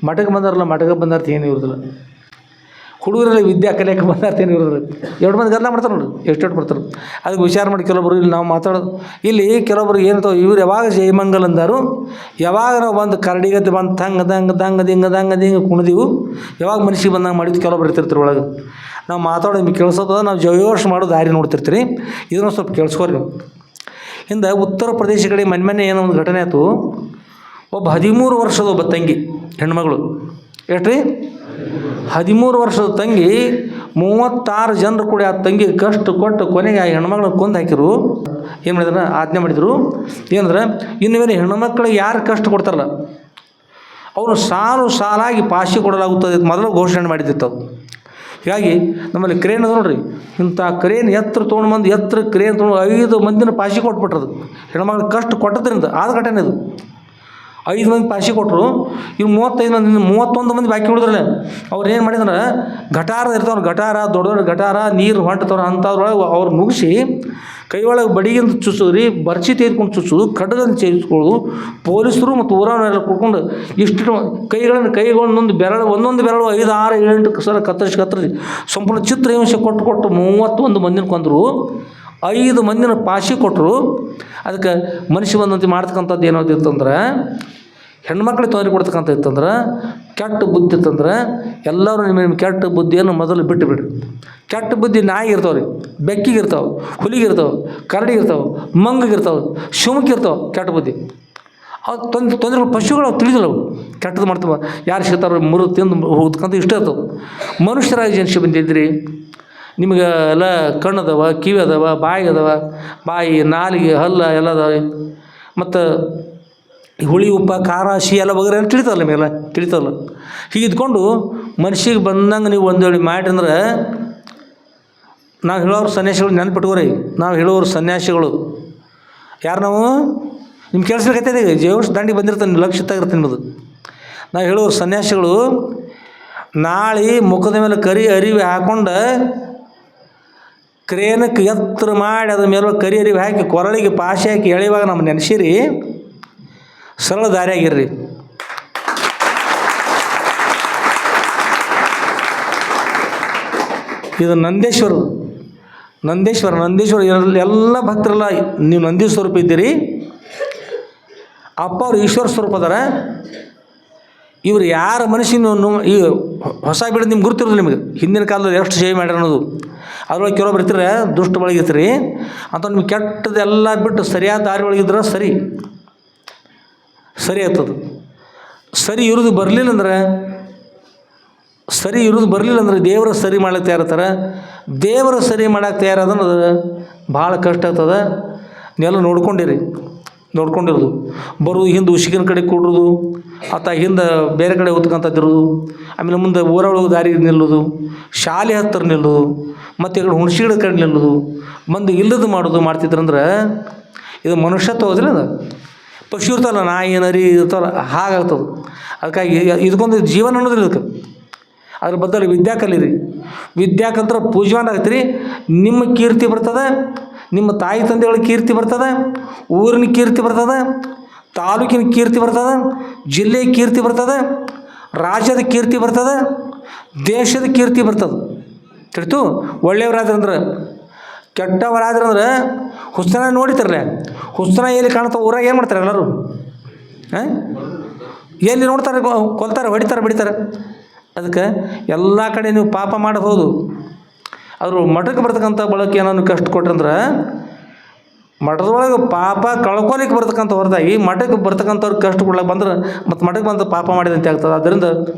ಮಠಕ್ಕೆ ಬಂದಾರಲ್ಲ, ಮಠಕ್ಕೆ ಬಂದಾರ್ತ ಏನು ಇರೋದಿಲ್ಲ. ಹುಡುಗರಲ್ಲಿ ವಿದ್ಯಾ ಕಲಿಯಕ್ಕೆ ಬಂದಾರ್ತ ಏನು ಇರೋದಿಲ್ಲ. ಎರಡು ಮಂದಿ ಗದ್ದಲ ಮಾಡ್ತಾರೆ ನೋಡ್ರಿ, ಎಷ್ಟು ಬರ್ತಾರೆ. ಅದಕ್ಕೆ ವಿಚಾರ ಮಾಡಿ ಕೆಲವೊಬ್ರು ಇಲ್ಲಿ ನಾವು ಮಾತಾಡೋದು, ಇಲ್ಲಿ ಕೆಲವೊಬ್ರು ಏನಂತಾವ, ಇವ್ರು ಯಾವಾಗ ಜಯಮಂಗಲ್ ಅಂದಾರು, ಯಾವಾಗ ನಾವು ಬಂದು ಕರಡಿಗತ್ತೆ ಬಂದು ದಂಗೆ ಕುಣಿದೀವು, ಯಾವಾಗ ಮನುಷ್ಯ ಬಂದಂಗೆ ಮಾಡಿದ್ದು ಕೆಲವೊಬ್ರು ಇರ್ತಿರ್ತಾರೆ ಒಳಗೆ. ನಾವು ಮಾತಾಡೋದು ನಿಮಗೆ ಕೇಳಿಸೋದ, ನಾವು ಜಯೋಷ್ ಮಾಡೋ ದಾರಿ ನೋಡ್ತಿರ್ತೀರಿ. ಇದನ್ನು ಸ್ವಲ್ಪ ಕೇಳಿಸ್ಕೊರಿ ನೀವು. ಹಿಂದೆ ಉತ್ತರ ಪ್ರದೇಶ ಕಡೆ ಮೊನ್ನೆ ಏನೋ ಒಂದು ಘಟನೆ ಆಯಿತು. ಒಬ್ಬ 13 ವರ್ಷದ ಒಬ್ಬ ತಂಗಿ, ಹೆಣ್ಮಗಳು, ಎಷ್ಟು ರೀ 13 ವರ್ಷದ ತಂಗಿ, 36 ಜನರು ಕೂಡ ಆ ತಂಗಿ ಕಷ್ಟ ಕೊಟ್ಟು ಕೊನೆಗೆ ಆ ಹೆಣ್ಮಗಳನ್ನ ಕೊಂದು ಹಾಕಿರು. ಏನು ಮಾಡಿದ್ರೆ ಆಜ್ಞೆ ಮಾಡಿದರು, ಏನಂದ್ರೆ ಇನ್ನು ಮೇಲೆ ಹೆಣ್ಮಕ್ಳಿಗೆ ಯಾರು ಕಷ್ಟ ಕೊಡ್ತಾರಲ್ಲ ಅವನು ಸಾಲಾಗಿ ಪಾಶಿ ಕೊಡಲಾಗುತ್ತದೆ ಮೊದಲು ಘೋಷಣೆ ಮಾಡಿದ್ದಿತ್ತು. ಹೀಗಾಗಿ ನಮ್ಮಲ್ಲಿ ಕ್ರೇನ್ ಅದ ನೋಡ್ರಿ, ಇಂಥ ಕ್ರೇನ್ ಎತ್ತರ ತೊಗೊಂಡು ಬಂದು ಕ್ರೇನ್ ತೊಗೊಂಡು 5 ಮಂದಿನ ಪಾಶಿ ಕೊಟ್ಬಿಟ್ರದು. ಹೆಣ್ಮಕ್ಳಿಗೆ ಕಷ್ಟ ಕೊಟ್ಟದ್ರಿಂದ ಆದ ಘಟನೆ ಅದು. 5 ಮಂದಿ ಪಾಶಿ ಕೊಟ್ಟರು. ಇನ್ನು 35 ಮಂದಿ, 31 ಮಂದಿ ಬಾಕಿ ಉಳಿದ್ರಲ್ಲ. ಅವ್ರು ಏನು ಮಾಡಿದ್ರೆ ಗಟಾರ ಇರ್ತಾವ್ರು, ಗಟಾರ ದೊಡ್ಡ ದೊಡ್ಡ ಗಟಾರ ನೀರು ಹೊಂಟ್ತವ್ರು, ಅಂಥದ್ರೊಳಗೆ ಅವ್ರು ಮುಗಿಸಿ ಕೈ ಒಳಗೆ ಬಡಿಗಿಂದ ಚುಚ್ಚೋದ್ರಿ, ಬರ್ಚಿ ತೆಗೆದುಕೊಂಡು ಚುಚ್ಚೋದು, ಕಡ್ಗಂದು ಚೇರಿಸ್ಕೊಳ್ಳೋದು. ಪೊಲೀಸರು ಮತ್ತು ಊರವನ್ನೆಲ್ಲ ಕುಡ್ಕೊಂಡು ಇಷ್ಟು ಕೈಗಳನ್ನೊಂದು ಬೆರಳು, ಒಂದೊಂದು ಬೆರಳು 5, 6, 7 ಸಲ ಕತ್ತರಿಸಿ ಸಂಪೂರ್ಣ ಚಿತ್ರ ಹಿಂಸೆ ಕೊಟ್ಟು 31 ಮಂದಿನ ಕೊಂದರು. 5 ಮಂದಿನ ಪಾಶಿ ಕೊಟ್ಟರು. ಅದಕ್ಕೆ ಮನುಷ್ಯ ಬಂದಂತೆ ಮಾಡ್ತಕ್ಕಂಥದ್ದು ಏನಾಗ್ತಿತ್ತಂದ್ರೆ, ಹೆಣ್ಮಕ್ಳಿಗೆ ತೊಂದರೆ ಕೊಡ್ತಕ್ಕಂಥ ಇತ್ತಂದ್ರೆ, ಕೆಟ್ಟ ಬುದ್ಧಿ ಇತ್ತಂದ್ರೆ ಎಲ್ಲರೂ ನಿಮ್ಮ ಕೆಟ್ಟ ಬುದ್ಧಿಯನ್ನು ಮೊದಲು ಬಿಟ್ಟುಬಿಡ್ರಿ. ಕೆಟ್ಟ ಬುದ್ಧಿ ನಾಯಿಗೆ ಇರ್ತಾವೆ ರೀ, ಬೆಕ್ಕಿಗೆ ಇರ್ತಾವೆ, ಹುಲಿಗೆ ಇರ್ತಾವೆ, ಕರಡಿಗೆ ಇರ್ತಾವೆ, ಮಂಗಿಗೆ ಇರ್ತಾವೆ, ಶಿವಕ್ಕೆ ಇರ್ತಾವೆ ಕೆಟ್ಟ ಬುದ್ಧಿ. ಅವು ತೊಂದರೆಗಳು ಪಶುಗಳು ತಿಳಿದಿಲ್ಲ. ಅವು ಕೆಟ್ಟದ್ದು ಮಾಡ್ತಾವೆ, ಯಾರು ಸಿಗ್ತಾರೋ ಮುರು ತಿಂದು ಹೋಗ್ತಕ್ಕಂಥ ಇಷ್ಟ ಇರ್ತವೆ. ಮನುಷ್ಯರಾಗಿ ಜನಿಸಿ ಬಂದಿದ್ರಿ, ನಿಮಗೆ ಎಲ್ಲ ಕಣ್ಣು ಅದಾವ, ಕಿವಿ ಅದಾವ, ಬಾಯಿ ಅದಾವ, ಬಾಯಿ ನಾಲಿಗೆ ಹಲ್ಲ ಎಲ್ಲ ಅದಾವೆ. ಮತ್ತು ಹುಳಿ ಉಪ್ಪ ಖಾರ ಸಿ ಎಲ್ಲ ವಗರೆ ಎಲ್ಲ ತಿಳಿತಾವಲ್ಲ, ನಿಮಗೆಲ್ಲ ತಿಳಿತಾವಲ್ಲ. ಹೀಗೆ ಇದ್ಕೊಂಡು ಮನುಷ್ಯಗೆ ಬಂದಂಗೆ ನೀವು ಒಂದು ಹೇಳಿ ಮಾಡಿ ಅಂದ್ರೆ, ನಾವು ಹೇಳೋರು ಸನ್ಯಾಸಿಗಳು ನೆನ್ಪಿಟ್ಕೋರಿ. ನಾವು ಹೇಳೋರು ಸನ್ಯಾಸಿಗಳು ಯಾರು? ನಾವು ನಿಮ್ಮ ಕೇಳಿಸ್ಬೇಕೈತೆ ಈಗ ಜೇವರ್ಸ್ ದಾಂಡಿಗೆ ಬಂದಿರ್ತಾನೆ, ಲಕ್ಷ ಇರ್ತಾನೆ ನಿಮ್ಮದು. ನಾವು ಹೇಳೋರು ಸನ್ಯಾಸಿಗಳು ನಾಳೆ ಮುಖದ ಮೇಲೆ ಕರಿ ಅರಿವಿ ಹಾಕ್ಕೊಂಡು ಕ್ರೇನಕ್ಕೆ ಎತ್ತರ ಮಾಡಿ ಅದ್ರ ಮೇಲೆ ಕರಿ ಅರಿವಿ ಹಾಕಿ ಕೊರಳಿಗೆ ಪಾಶಿ ಹಾಕಿ ಎಳೆಯುವಾಗ ನಮ್ಮ ನೆನೆಸಿರಿ, ಸರಳ ದಾರಿ ಆಗಿರ್ರಿ. ಇದು ನಂದೇಶ್ವರ ಎಲ್ಲ ಭಕ್ತರೆಲ್ಲ ನೀವು ನಂದಿ ಸ್ವರೂಪ ಇದ್ದೀರಿ. ಅಪ್ಪ ಅವ್ರು ಈಶ್ವರ ಸ್ವರೂಪ ಅದಾರ. ಇವ್ರು ಯಾರ ಮನುಷ್ಯನ ಈ ಹೊಸ ಬಿಡೋದು ನಿಮ್ಗೆ ಗುರುತಿರೋದು. ನಿಮಗೆ ಹಿಂದಿನ ಕಾಲದಲ್ಲಿ ಎಷ್ಟು ಸೇವೆ ಮಾಡ್ಯಾರ ಅನ್ನೋದು ಅದ್ರೊಳಗೆ ಕೆಲವೊಬ್ರು ಇರ್ತಾರೆ, ದುಷ್ಟ ಒಳಗಿರ್ತೀರಿ ಅಂತ. ನಿಮ್ಗೆ ಕೆಟ್ಟದೆಲ್ಲ ಬಿಟ್ಟು ಸರಿಯಾದ ದಾರಿ ಒಳಗಿದ್ರೆ ಸರಿ ಆಗ್ತದೆ. ಸರಿ ಇರೋದು ಬರಲಿಲ್ಲ ಅಂದ್ರೆ ದೇವರ ಸರಿ ಮಾಡಕ್ಕೆ ತಯಾರಿರ್ತಾರೆ. ದೇವರ ಸರಿ ಮಾಡಕ್ಕೆ ತಯಾರಾದನ್ನೋದು ಭಾಳ ಕಷ್ಟ ಆಗ್ತದೆ. ನೀವೆಲ್ಲ ನೋಡ್ಕೊಂಡಿರೋದು ಬರೋದು, ಹಿಂದೆ ಉಸಿಕಿನ ಕಡೆ ಕೂಡೋದು, ಅಥವಾ ಹಿಂದೆ ಬೇರೆ ಕಡೆ ಹೊತ್ಕೊಂತದ್ದಿರೋದು, ಆಮೇಲೆ ಮುಂದೆ ಊರೊಳಗೆ ದಾರಿ ನಿಲ್ಲೋದು, ಶಾಲೆ ಹತ್ತಿರ ನಿಲ್ಲೋದು, ಮತ್ತು ಈ ಕಡೆ ಹುಣಸಿಗಳ ಕಡೆ ನಿಲ್ಲೋದು, ಮಂದಿ ಇಲ್ಲದು ಮಾಡೋದು ಮಾಡ್ತಿದ್ರಂದ್ರೆ ಇದು ಮನುಷ್ಯತ್ವ ಹೋದಿಲ್ಲ. ಅದು ಪಕ್ಷಿ ಇರ್ತಲ್ಲ, ನಾಯಿ ನರಿ ಇರ್ತಾವಲ್ಲ, ಹಾಗಾಗ್ತದೆ. ಅದಕ್ಕಾಗಿ ಇದಕ್ಕೊಂದು ಜೀವನ ಅನ್ನೋದಿಲ್ಲ ಇದಕ್ಕೆ. ಅದ್ರ ಬದಲು ವಿದ್ಯಾ ಕಲೀರಿ. ವಿದ್ಯಾ ಕಲ್ತ್ರೆ ಪೂಜ್ಯವಾನ್ ಆಗ್ತೀರಿ. ನಿಮ್ಮ ಕೀರ್ತಿ ಬರ್ತದೆ, ನಿಮ್ಮ ತಾಯಿ ತಂದೆಗಳ ಕೀರ್ತಿ ಬರ್ತದೆ, ಊರಿನ ಕೀರ್ತಿ ಬರ್ತದೆ, ತಾಲೂಕಿನ ಕೀರ್ತಿ ಬರ್ತದೆ, ಜಿಲ್ಲೆಯ ಕೀರ್ತಿ ಬರ್ತದೆ, ರಾಜ್ಯದ ಕೀರ್ತಿ ಬರ್ತದೆ, ದೇಶದ ಕೀರ್ತಿ ಬರ್ತದೆ. ತಿಳಿತು? ಒಳ್ಳೆಯವರಾದ್ರಂದ್ರೆ, ಕೆಟ್ಟವರಾದ್ರಂದ್ರೆ ಹುಸ್ತನ ನೋಡಿತಾರಲ್ಲ, ಹುಸ್ತನ ಎಲ್ಲಿ ಕಾಣ್ತಾವೆ ಊರಾಗ ಏನು ಮಾಡ್ತಾರೆ ಎಲ್ಲರೂ? ಎಲ್ಲಿ ನೋಡ್ತಾರೆ? ಕೊಲ್ತಾರೆ, ಹೊಡಿತಾರೆ, ಬಿಡಿತಾರೆ. ಅದಕ್ಕೆ ಎಲ್ಲ ಕಡೆ ನೀವು ಪಾಪ ಮಾಡಬಹುದು. ಆದರೂ ಮಠಕ್ಕೆ ಬರ್ತಕ್ಕಂಥ ಬಳಕೆ ಏನಾದ್ರು ಕಷ್ಟ ಕೊಟ್ರಂದ್ರೆ, ಮಠದೊಳಗೆ ಪಾಪ ಕಳ್ಕೊಲಿಕ್ಕೆ ಬರ್ತಕ್ಕಂಥ ಹೊರತಾಗಿ ಮಠಕ್ಕೆ ಬರ್ತಕ್ಕಂಥವ್ರು ಕಷ್ಟ ಕೊಡ್ಲಿಕ್ಕೆ ಬಂದ್ರೆ ಮತ್ತು ಮಠಕ್ಕೆ ಬಂದು ಪಾಪ ಮಾಡಿದಂತೆ ಆಗ್ತದೆ. ಆದ್ದರಿಂದ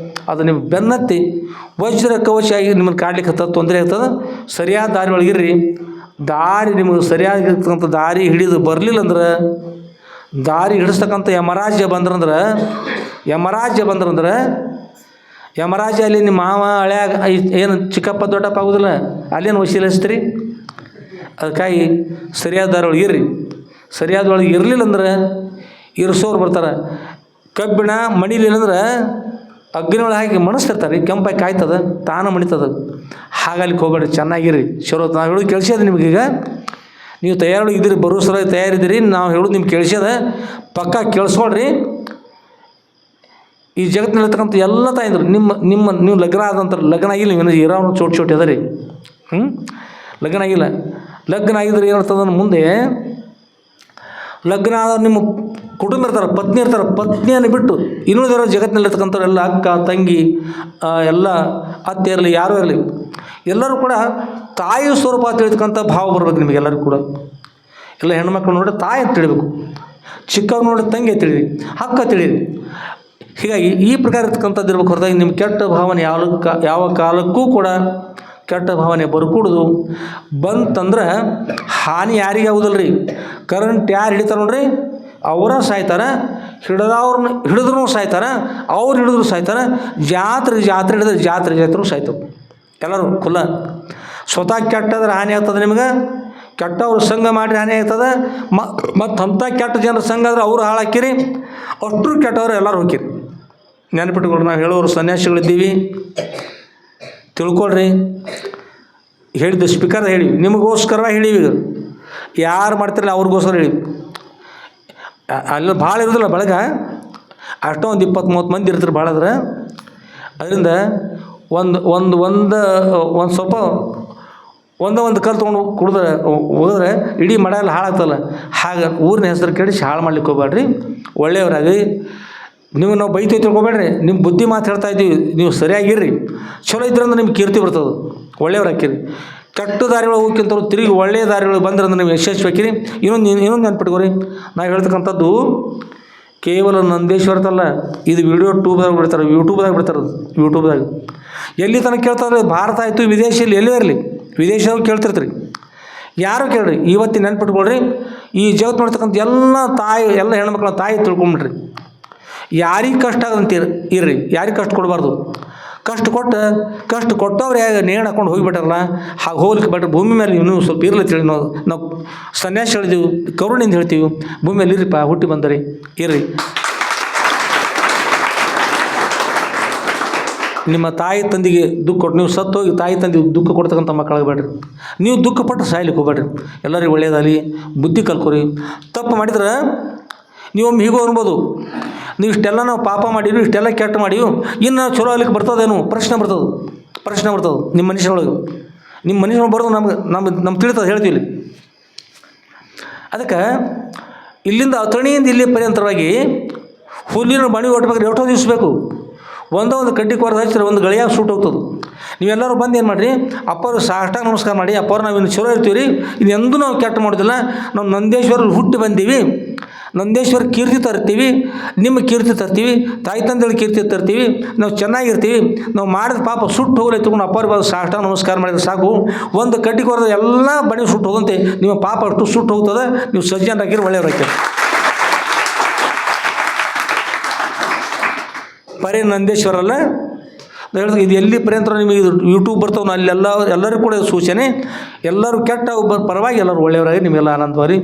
ಅದು ನಿಮ್ಮ ಬೆನ್ನತ್ತಿ ವಜ್ರ ಕವಚಾಗಿ ನಿಮ್ಮನ್ನು ಕಾಡ್ಲಿಕ್ಕೆ ತೊಂದರೆ ಆಗ್ತದೆ. ಸರಿಯಾದ ದಾರಿ ಒಳಗಿರ್ರಿ. ದಾರಿ ನಿಮಗೆ ಸರಿಯಾಗಿರ್ತಕ್ಕಂಥ ದಾರಿ ಹಿಡಿದು ಬರಲಿಲ್ಲ ಅಂದ್ರೆ, ದಾರಿ ಹಿಡಿಸ್ತಕ್ಕಂಥ ಯಮರಾಜ್ಯ ಬಂದ್ರಂದ್ರೆ ಯಮರಾಜ ಅಲ್ಲಿ ನಿಮ್ಮ ಮಾವ ಹಳ್ಯಾಗ ಏನು ಚಿಕ್ಕಪ್ಪ ದೊಡ್ಡಪ್ಪ ಆಗೋದಿಲ್ಲ, ಅಲ್ಲೇನು ವಶೀಲಿಸ್ತೀರಿ. ಅದಕ್ಕಾಗಿ ಸರಿಯಾದ ದಾರಿ ಒಳಗೆ ಇರ್ರಿ. ಸರಿಯಾದ ಒಳಗೆ ಇರಲಿಲ್ಲ ಅಂದ್ರೆ ಇರಿಸೋರು ಬರ್ತಾರೆ. ಕಬ್ಬಿಣ ಮಣಿಲಿಲ್ಲ ಅಂದ್ರೆ ಅಗ್ನಿ ಒಳಗೆ ಹಾಕಿ ಮಣಿಸ್ತಿರ್ತಾರೆ, ಕೆಂಪಾಗಿ ಕಾಯ್ತದೆ, ತಾನು ಮಣಿತದ. ಹಾಗಲಿಕ್ಕೆ ಹೋಗ್ಬೇಡಿ, ಚೆನ್ನಾಗಿರಿ. ಚಲೋ ನಾವು ಹೇಳೋದು ಕೇಳಿಸ್ಯದ ನಿಮಗೀಗ. ನೀವು ತಯಾರೊಳಗಿದ್ದೀರಿ, ಬರೋ ಸಲ ತಯಾರಿದ್ದೀರಿ. ನಾವು ಹೇಳೋದು ನಿಮ್ಗೆ ಕೇಳಿಸ್ಯದ, ಪಕ್ಕ ಕೇಳಿಸ್ಕೊಳ್ರಿ. ಈ ಜಗತ್ತಿನಲ್ಲಿರ್ತಕ್ಕಂಥ ಎಲ್ಲ ತಾಯಿದ್ರು ನೀವು ಲಗ್ನ ಆದಂಥ ಲಗ್ನ ಆಗಿಲ್ಲ, ನೀವು ಇರೋನು ಚೋಟಿ ಅದ ರೀ. ಲಗ್ನ ಆಗಿಲ್ಲ. ಲಗ್ನ ಆಗಿದ್ರೆ ಏನಿರ್ತದೆ ಮುಂದೆ, ಲಗ್ನ ಆದವ್ರು ನಿಮ್ಮ ಕುಟುಂಬ ಇರ್ತಾರೆ, ಪತ್ನಿ ಇರ್ತಾರೆ. ಪತ್ನಿಯನ್ನು ಬಿಟ್ಟು ಇನ್ನುಳಿದಿರೋ ಜಗತ್ತಿನಲ್ಲಿರ್ತಕ್ಕಂಥವ್ರೆಲ್ಲ ಅಕ್ಕ ತಂಗಿ ಎಲ್ಲ ಅತ್ತೆ ಇರಲಿ ಯಾರೂ ಇರಲಿ, ಎಲ್ಲರೂ ಕೂಡ ತಾಯಿ ಸ್ವರೂಪ ತಿಳಿತಕ್ಕಂಥ ಭಾವ ಬರ್ಬೇಕು ನಿಮಗೆಲ್ಲರಿಗೂ ಕೂಡ. ಎಲ್ಲ ಹೆಣ್ಮಕ್ಳು ನೋಡಿ ತಾಯಿ ಅಂತ ತಿಳಿಬೇಕು, ಚಿಕ್ಕವ್ರು ನೋಡಿ ತಂಗಿ ತಿಳಿರಿ, ಅಕ್ಕ ತಿಳಿರಿ. ಹೀಗಾಗಿ ಈ ಪ್ರಕಾರ ಇರ್ತಕ್ಕಂಥದ್ದು ಇರ್ಬೇಕು ಹೊರತಾಗಿ ನಿಮ್ಮ ಕೆಟ್ಟ ಭಾವನೆ ಯಾವ ಕಾಲಕ್ಕೂ ಕೂಡ ಕೆಟ್ಟ ಭಾವನೆ ಬರ್ಕೂಡುದು. ಬಂತಂದ್ರೆ ಹಾನಿ ಯಾರಿಗೆ ಆಗೋದಿಲ್ಲ ರೀ. ಕರೆಂಟ್ ಯಾರು ಹಿಡಿತಾರೆ ನೋಡ್ರಿ ಅವರ ಸಾಯ್ತಾರೆ, ಹಿಡಿದ್ರೂ ಸಾಯ್ತಾರೆ, ಅವ್ರು ಹಿಡಿದ್ರು ಸಾಯ್ತಾರೆ. ಜಾತ್ರೆ ಹಿಡಿದ್ರೆ ಜಾತ್ರೆ ಸಾಯ್ತವೆ ಎಲ್ಲರೂ ಕುಲ್ಲ. ಸ್ವತಃ ಕೆಟ್ಟದ್ರೆ ಹಾನಿ ಆಗ್ತದೆ ನಿಮ್ಗೆ, ಕೆಟ್ಟವ್ರ ಸಂಘ ಮಾಡಿ ಹಾನಿ ಆಗ್ತದೆ. ಮತ್ತು ಅಂಥ ಕೆಟ್ಟ ಜನರ ಸಂಘ ಆದ್ರೆ ಅವರು ಹಾಳಾಕಿರಿ, ಅಷ್ಟರು ಕೆಟ್ಟವ್ರು ಎಲ್ಲರೂ ಹೋಗಿರಿ. ನೆನಪಿಟ್ಕೊಳ್ರಿ, ನಾವು ಹೇಳೋರು ಸನ್ಯಾಸಿಗಳಿದ್ದೀವಿ ತಿಳ್ಕೊಳ್ರಿ. ಹೇಳಿದ್ದು ಸ್ಪೀಕರ್ ಹೇಳಿ, ನಿಮಗೋಸ್ಕರ ಹೇಳಿವಿ. ಈಗ ಯಾರು ಮಾಡ್ತಿರಲ್ಲ ಅವ್ರಿಗೋಸ್ಕರ ಹೇಳಿ. ಅಲ್ಲಿ ಭಾಳ ಇರೋದಿಲ್ಲ ಬೆಳಗ್ಗೆ, ಅಷ್ಟೋ ಒಂದು 20-30 ಮಂದಿ ಇರ್ತಾರೆ ಭಾಳ. ಆದ್ರೆ ಅದರಿಂದ ಒಂದು ಸ್ವಲ್ಪ ಒಂದು ಕಲ್ಲು ತೊಗೊಂಡು ಹೋಗಿದ್ರೆ ಇಡೀ ಮಡ ಎಲ್ಲ ಹಾಳಾಗ್ತಲ್ಲ. ಹಾಗೆ ಊರಿನ ಹೆಸರು ಕೆಡಿಸಿ ಹಾಳು ಮಾಡ್ಲಿಕ್ಕೆ ಹೋಗ್ಬೇಡ್ರಿ. ಒಳ್ಳೆಯವರಾಗಿ ನಾವು ಬೈತೀವಿ ತಿಳ್ಕೊಬೇಡ್ರಿ. ನಿಮ್ಮ ಬುದ್ಧಿ ಮಾತು ಹೇಳ್ತಾ ಇದ್ದೀವಿ, ನೀವು ಸರಿಯಾಗಿರ್ರಿ. ಚಲೋ ಇದ್ರಂದ್ರೆ ನಿಮ್ಗೆ ಕೀರ್ತಿ ಬರ್ತದೆ, ಒಳ್ಳೆಯವ್ರಾಕಿರಿ. ಕೆಟ್ಟ ದಾರಿಗಳು ಹೋಗ್ಕಿಂತವ್ರು ತಿರುಗಿ ಒಳ್ಳೆಯ ದಾರಿಗಳು ಬಂದ್ರಂದ್ರೆ ನೀವು ಯಶಸ್ವಿಯಾಕಿರಿ. ಇನ್ನೊಂದು ನೆನ್ಪಿಟ್ಕೋರಿ, ನಾವು ಹೇಳ್ತಕ್ಕಂಥದ್ದು ಕೇವಲ ನಂದೇಶ್ವರದಲ್ಲ, ಇದು ಯೂಟ್ಯೂಬ್ದಾಗ ಬಿಡ್ತಾರೆ. ಯೂಟ್ಯೂಬ್ದಾಗ ಎಲ್ಲಿ ತನಕ ಕೇಳ್ತಾರೆ, ಭಾರತ ಆಯಿತು ವಿದೇಶದಲ್ಲಿ ಎಲ್ಲೇ ಇರಲಿ, ವಿದೇಶದವ್ರು ಕೇಳ್ತಿರ್ತೀರಿ. ಯಾರು ಕೇಳ್ರಿ, ಇವತ್ತಿನ ನೆನ್ಪಿಟ್ಕೊಳ್ರಿ. ಈ ಜಗತ್ತು ನೋಡ್ತಕ್ಕಂಥ ಎಲ್ಲ ಹೆಣ್ಮಕ್ಳ ತಾಯಿ ತಿಳ್ಕೊಂಬಿಡ್ರಿ. ಯಾರಿಗೆ ಕಷ್ಟ ಆಗದಂತ ಇರ್ರಿ, ಯಾರಿಗೆ ಕಷ್ಟ ಕೊಡಬಾರ್ದು. ಕಷ್ಟ ಕೊಟ್ಟವ್ರು ನೇಣು ಹಾಕೊಂಡು ಹೋಗಿಬಿಟ್ಟಾರಲ್ಲ, ಹಾಗೆ ಹೋಗ್ಲಿಕ್ಕೆ ಬಿಟ್ರೆ ಭೂಮಿ ಮೇಲೆ ಇನ್ನೂ ಸ್ವಲ್ಪ ಇರಲಿ ತಿಳಿ ನಾವು ಸನ್ಯಾಸ ಹೇಳಿದೆವು, ಕರುಣಿಂದ ಹೇಳ್ತೀವಿ. ಭೂಮಿ ಮೇಲೆ ಇರ್ರಿಪ್ಪ, ಹುಟ್ಟಿ ಬಂದರಿ ಇರ್ರಿ. ನಿಮ್ಮ ತಾಯಿ ತಂದಿಗೆ ದುಃಖ ಕೊಟ್ಟು ನೀವು ಸತ್ತು ಹೋಗಿ ತಾಯಿ ತಂದಿಗೆ ದುಃಖ ಕೊಡ್ತಕ್ಕಂಥ ಮಕ್ಕಳಾಗಬೇಡ್ರಿ. ನೀವು ದುಃಖಪಟ್ಟು ಸಾಯ್ಲಿಕ್ಕೆ ಹೋಗ್ಬೇಡ್ರಿ. ಎಲ್ಲರಿಗೂ ಒಳ್ಳೆಯದಾಗಲಿ, ಬುದ್ಧಿ ಕಲ್ಕೊರಿ. ತಪ್ಪು ಮಾಡಿದ್ರೆ ನೀವೊಮ್ಮೆ ಹೀಗೂ ಅನ್ಬೋದು, ನೀವು ಇಷ್ಟೆಲ್ಲ ನಾವು ಪಾಪ ಮಾಡೀವಿ, ಇಷ್ಟೆಲ್ಲ ಕೆಟ್ಟ ಮಾಡೀವಿ, ಇನ್ನು ಚಲೋ ಆಗ್ಲಿಕ್ಕೆ ಬರ್ತದೇನು ಪ್ರಶ್ನೆ ಬರ್ತದೆ ನಿಮ್ಮ ಮನುಷ್ಯನೊಳಗೆ ಬರೋದು ನಮ್ಗೆ ತಿಳಿತದೆ, ಹೇಳ್ತೀವಿ. ಅದಕ್ಕೆ ಇಲ್ಲಿಂದ ಅಥಣಿಯಿಂದ ಇಲ್ಲಿ ಪರ್ಯಂತರವಾಗಿ ಹುಲ್ಲಿನ ಬಣಿ ಹೊಟ್ಬೇಕಾದ್ರೆ ಎಷ್ಟೋ ದಿವಸ ಬೇಕು. ಒಂದು ಕಡ್ಡಿ ಕೊರದ ಹಚ್ಚಿದ್ರೆ ಒಂದು ಗಳಿಯಾಗ ಸುಟ್ಟು ಹೋಗ್ತದೆ. ನೀವೆಲ್ಲರೂ ಬಂದು ಏನು ಮಾಡಿರಿ, ಅಪ್ಪರು ಸಾಷ್ಟಾಂಗ ನಮಸ್ಕಾರ ಮಾಡಿ, ಅಪ್ಪರು ನಾವು ಇನ್ನು ಚಲೋ ಇರ್ತೀವಿ ರೀ, ಇದೆಂದೂ ನಾವು ಕೆಟ್ಟ ಮಾಡೋದಿಲ್ಲ, ನಾವು ನಂದೇಶ್ವರಲ್ಲಿ ಹುಟ್ಟಿ ಬಂದೀವಿ, ನಂದೇಶ್ವರ ಕೀರ್ತಿ ತರ್ತೀವಿ, ನಿಮ್ಮ ಕೀರ್ತಿ ತರ್ತೀವಿ, ತಾಯಿ ತಂದೆಗಳ ಕೀರ್ತಿ ತರ್ತೀವಿ, ನಾವು ಚೆನ್ನಾಗಿರ್ತೀವಿ, ನಾವು ಮಾಡಿದ ಪಾಪ ಸುಟ್ಟು ಹೋಗಲಿ ತಗೊಂಡು ಅಪ್ಪರಿಗೆ ಬಂದು ಸಾಷ್ಟಾಂಗ ನಮಸ್ಕಾರ ಮಾಡಿದ್ರೆ ಸಾಕು. ಒಂದು ಕಡ್ಡಿ ಕೊರದ ಎಲ್ಲ ಬಣಿ ಸುಟ್ಟು ಹೋದಂತೆ ನಿಮ್ಮ ಪಾಪ ಅಷ್ಟು ಸುಟ್ಟು ಹೋಗ್ತದೆ. ನೀವು ಸಜ್ಜನರಾಗಿರಿ, ಒಳ್ಳೆಯವ್ರಾಗಿರಿ. ಪರಿ ನಂದೇಶ್ವರಲ್ಲ ಹೇಳಿದ್ರೆ ಇದು ಎಲ್ಲಿ ಪರ್ಯಂತರ ನಿಮಗೆ ಇದು ಯೂಟ್ಯೂಬ್ ಬರ್ತಾವೆ, ಅಲ್ಲೆಲ್ಲರಿಗೂ ಕೂಡ ಸೂಚನೆ. ಎಲ್ಲರೂ ಕೆಟ್ಟ ಪರವಾಗಿ ಎಲ್ಲರೂ ಒಳ್ಳೆಯವರಾಗಿ ನಿಮಗೆಲ್ಲ ಆನಂದವಾರಿ.